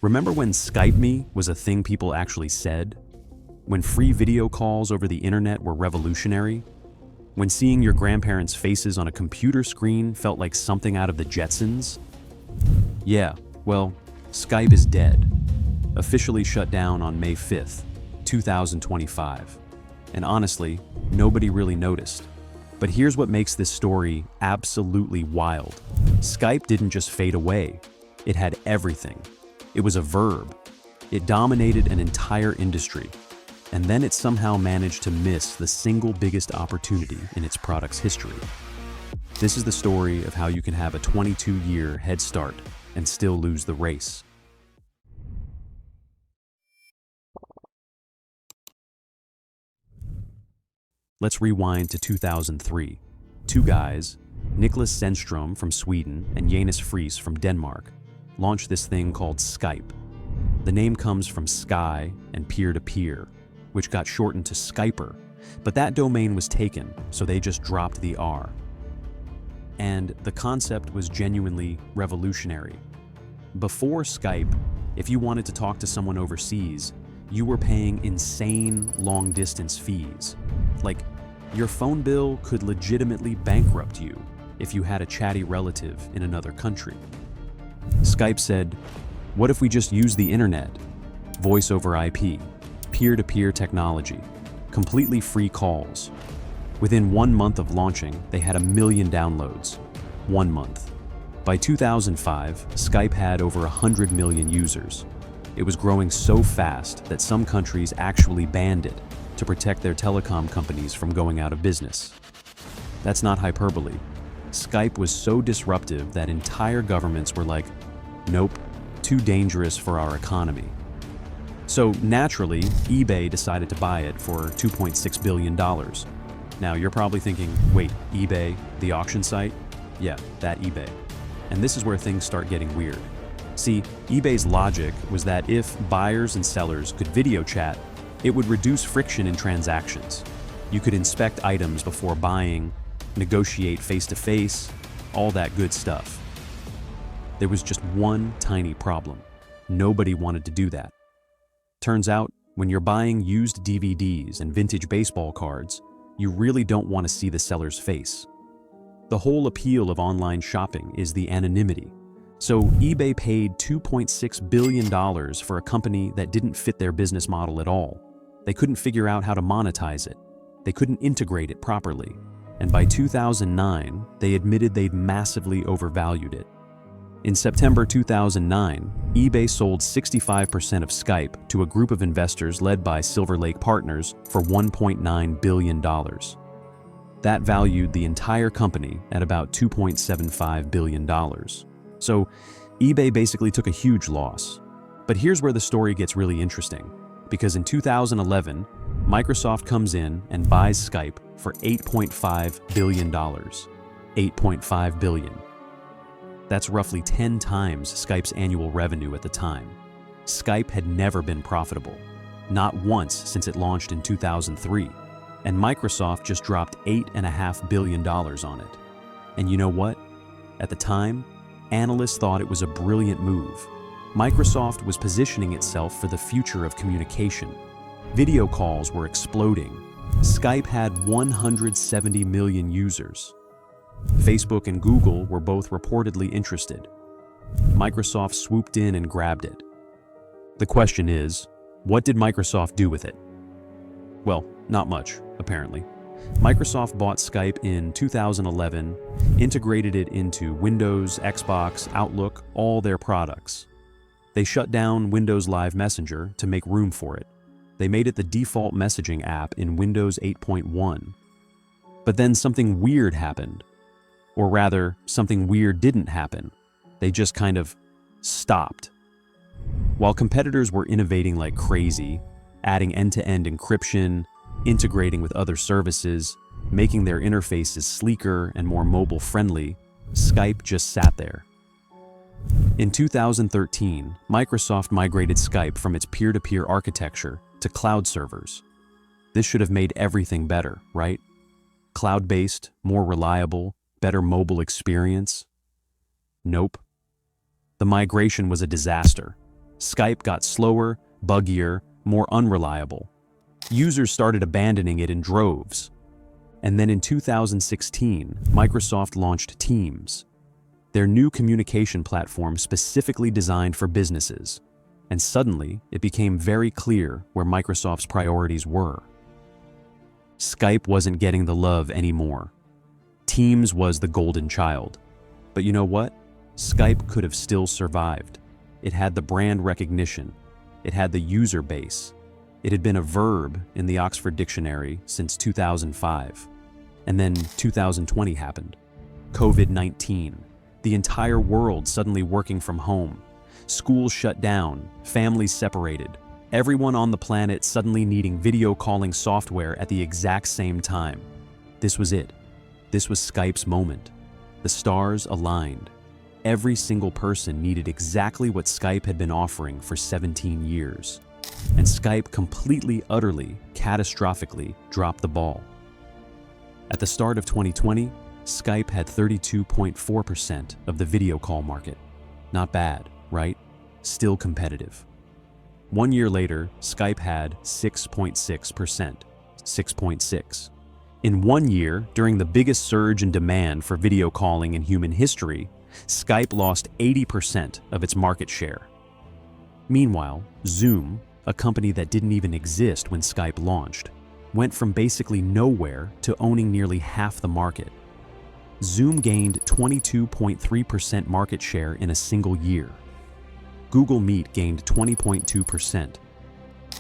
Remember when Skype Me was a thing people actually said? When free video calls over the internet were revolutionary? When seeing your grandparents' faces on a computer screen felt like something out of the Jetsons? Yeah, well, Skype is dead. Officially shut down on May 5th, 2025. And honestly, nobody really noticed. But here's what makes this story absolutely wild. Skype didn't just fade away. It had everything. It was a verb. It dominated an entire industry. And then it somehow managed to miss the single biggest opportunity in its product's history. This is the story of how you can have a 22-year head start and still lose the race. Let's rewind to 2003. Two guys, Niklas Zennström from Sweden and Jonas Friis from Denmark, launched this thing called Skype. The name comes from sky and peer-to-peer, which got shortened to Skyper, but that domain was taken, so they just dropped the R. And the concept was genuinely revolutionary. Before Skype, if you wanted to talk to someone overseas, you were paying insane long-distance fees. Like, your phone bill could legitimately bankrupt you if you had a chatty relative in another country. Skype said, what if we just use the internet? Voice over IP, peer-to-peer technology, completely free calls. Within 1 month of launching, they had 1 million downloads. 1 month. By 2005, Skype had over 100 million users. It was growing so fast that some countries actually banned it to protect their telecom companies from going out of business. That's not hyperbole. Skype was so disruptive that entire governments were like, nope, too dangerous for our economy. So naturally, eBay decided to buy it for $2.6 billion. Now you're probably thinking, wait, eBay, the auction site? Yeah, that eBay. And this is where things start getting weird. See, eBay's logic was that if buyers and sellers could video chat, it would reduce friction in transactions. You could inspect items before buying, negotiate face-to-face, all that good stuff. There was just one tiny problem. Nobody wanted to do that. Turns out, when you're buying used DVDs and vintage baseball cards, you really don't want to see the seller's face. The whole appeal of online shopping is the anonymity. So eBay paid $2.6 billion for a company that didn't fit their business model at all. They couldn't figure out how to monetize it. They couldn't integrate it properly. And by 2009, they admitted they'd massively overvalued it. In September 2009, eBay sold 65% of Skype to a group of investors led by Silver Lake Partners for $1.9 billion. That valued the entire company at about $2.75 billion. So eBay basically took a huge loss. But here's where the story gets really interesting, because in 2011, Microsoft comes in and buys Skype for $8.5 billion. $8.5 billion. That's roughly 10 times Skype's annual revenue at the time. Skype had never been profitable, not once since it launched in 2003, and Microsoft just dropped $8.5 billion on it. And you know what? At the time, analysts thought it was a brilliant move. Microsoft was positioning itself for the future of communication. Video calls were exploding. Skype had 170 million users. Facebook and Google were both reportedly interested. Microsoft swooped in and grabbed it. The question is, what did Microsoft do with it? Well, not much, apparently. Microsoft bought Skype in 2011, integrated it into Windows, Xbox, Outlook, all their products. They shut down Windows Live Messenger to make room for it. They made it the default messaging app in Windows 8.1. But then something weird happened. Or rather, something weird didn't happen. They just kind of stopped. While competitors were innovating like crazy, adding end-to-end encryption, integrating with other services, making their interfaces sleeker and more mobile-friendly, Skype just sat there. In 2013, Microsoft migrated Skype from its peer-to-peer architecture to cloud servers. This should have made everything better, right? Cloud-based, more reliable, better mobile experience? Nope. The migration was a disaster. Skype got slower, buggier, more unreliable. Users started abandoning it in droves. And then in 2016, Microsoft launched Teams, their new communication platform specifically designed for businesses. And suddenly, it became very clear where Microsoft's priorities were. Skype wasn't getting the love anymore. Teams was the golden child. But you know what? Skype could have still survived. It had the brand recognition. It had the user base. It had been a verb in the Oxford Dictionary since 2005. And then 2020 happened. COVID-19. The entire world suddenly working from home. Schools shut down, families separated. Everyone on the planet suddenly needing video calling software at the exact same time. This was it. This was Skype's moment. The stars aligned. Every single person needed exactly what Skype had been offering for 17 years. And Skype completely, utterly, catastrophically dropped the ball. At the start of 2020, Skype had 32.4% of the video call market. Not bad, right? Still competitive. 1 year later, Skype had 6.6%. 6.6. In 1 year, during the biggest surge in demand for video calling in human history, Skype lost 80% of its market share. Meanwhile, Zoom, a company that didn't even exist when Skype launched, went from basically nowhere to owning nearly half the market. Zoom gained 22.3% market share in a single year. Google Meet gained 20.2%.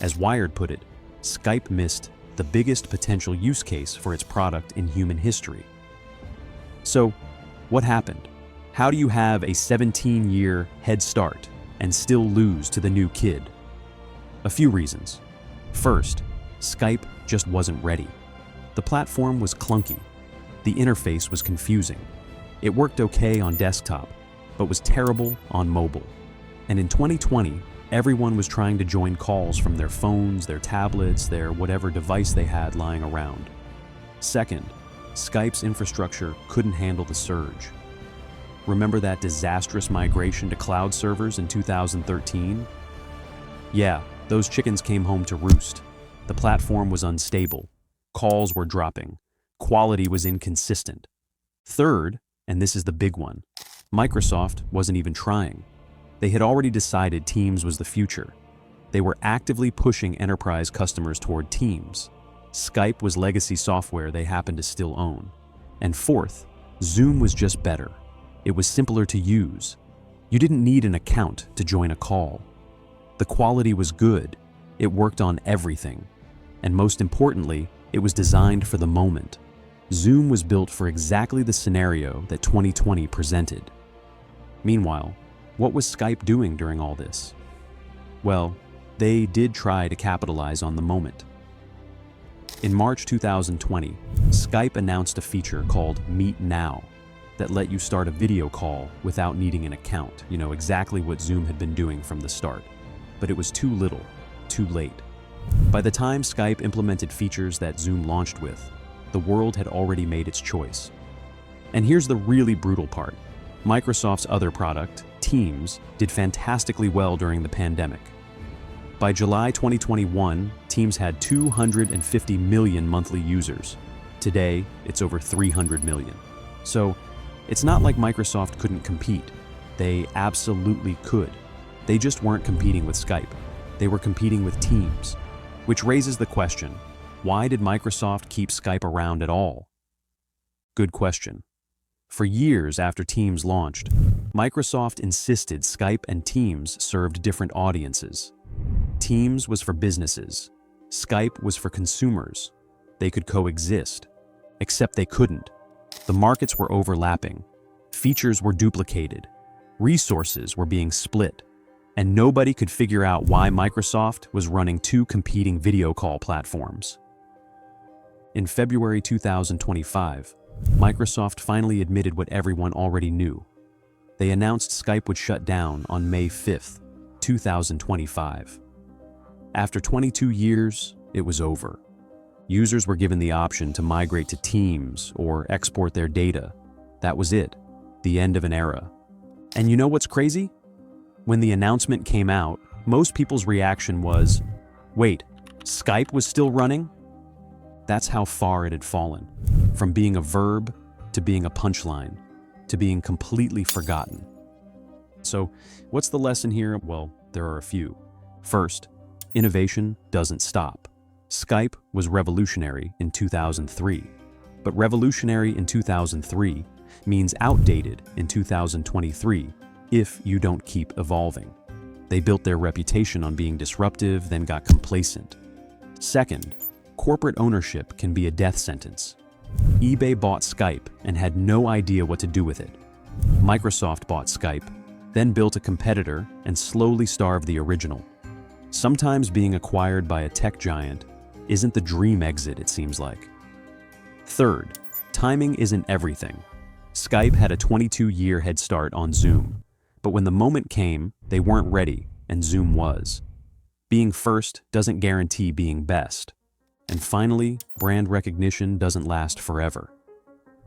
As Wired put it, Skype missed the biggest potential use case for its product in human history. So, what happened? How do you have a 17-year head start and still lose to the new kid? A few reasons. First, Skype just wasn't ready. The platform was clunky. The interface was confusing. It worked okay on desktop, but was terrible on mobile. And in 2020, everyone was trying to join calls from their phones, their tablets, their whatever device they had lying around. Second, Skype's infrastructure couldn't handle the surge. Remember that disastrous migration to cloud servers in 2013? Yeah, those chickens came home to roost. The platform was unstable. Calls were dropping. Quality was inconsistent. Third, and this is the big one, Microsoft wasn't even trying. They had already decided Teams was the future. They were actively pushing enterprise customers toward Teams. Skype was legacy software they happened to still own. And fourth, Zoom was just better. It was simpler to use. You didn't need an account to join a call. The quality was good. It worked on everything. And most importantly, it was designed for the moment. Zoom was built for exactly the scenario that 2020 presented. Meanwhile, what was Skype doing during all this? Well, they did try to capitalize on the moment. In March 2020, Skype announced a feature called Meet Now that let you start a video call without needing an account, exactly what Zoom had been doing from the start. But it was too little, too late. By the time Skype implemented features that Zoom launched with, the world had already made its choice. And here's the really brutal part. Microsoft's other product, Teams, did fantastically well during the pandemic. By July 2021, Teams had 250 million monthly users. Today, it's over 300 million. So, it's not like Microsoft couldn't compete. They absolutely could. They just weren't competing with Skype. They were competing with Teams. Which raises the question, why did Microsoft keep Skype around at all? Good question. For years after Teams launched, Microsoft insisted Skype and Teams served different audiences. Teams was for businesses. Skype was for consumers. They could coexist. Except they couldn't. The markets were overlapping. Features were duplicated. Resources were being split. And nobody could figure out why Microsoft was running two competing video call platforms. In February 2025, Microsoft finally admitted what everyone already knew. They announced Skype would shut down on May 5th, 2025. After 22 years, it was over. Users were given the option to migrate to Teams or export their data. That was it, the end of an era. And you know what's crazy? When the announcement came out, Most people's reaction was, wait, Skype was still running? That's how far it had fallen, from being a verb to being a punchline, to being completely forgotten. So, what's the lesson here? Well, there are a few. First, innovation doesn't stop. Skype was revolutionary in 2003, but revolutionary in 2003 means outdated in 2023 if you don't keep evolving. They built their reputation on being disruptive, then got complacent. Second, corporate ownership can be a death sentence. eBay bought Skype and had no idea what to do with it. Microsoft bought Skype, then built a competitor and slowly starved the original. Sometimes being acquired by a tech giant isn't the dream exit, it seems like. Third, timing isn't everything. Skype had a 22-year head start on Zoom, but when the moment came, they weren't ready, and Zoom was. Being first doesn't guarantee being best. And finally, brand recognition doesn't last forever.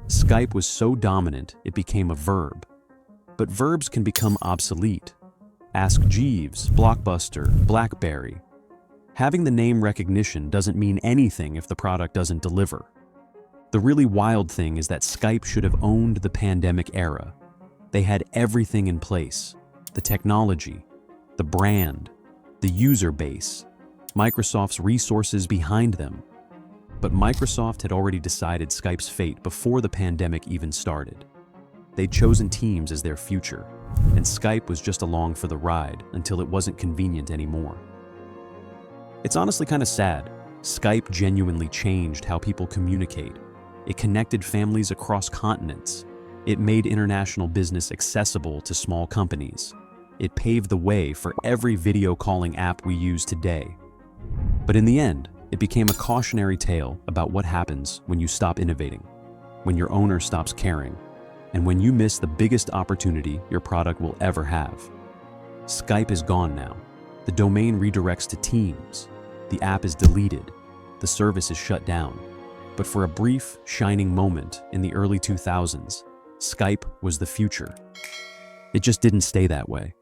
Skype was so dominant, it became a verb. But verbs can become obsolete. Ask Jeeves, Blockbuster, BlackBerry. Having the name recognition doesn't mean anything if the product doesn't deliver. The really wild thing is that Skype should have owned the pandemic era. They had everything in place: the technology, the brand, the user base, Microsoft's resources behind them. But Microsoft had already decided Skype's fate before the pandemic even started. They'd chosen Teams as their future, and Skype was just along for the ride until it wasn't convenient anymore. It's honestly kind of sad. Skype genuinely changed how people communicate. It connected families across continents. It made international business accessible to small companies. It paved the way for every video calling app we use today. But in the end, it became a cautionary tale about what happens when you stop innovating, when your owner stops caring, and when you miss the biggest opportunity your product will ever have. Skype is gone now. The domain redirects to Teams. The app is deleted. The service is shut down. But for a brief, shining moment in the early 2000s, Skype was the future. It just didn't stay that way.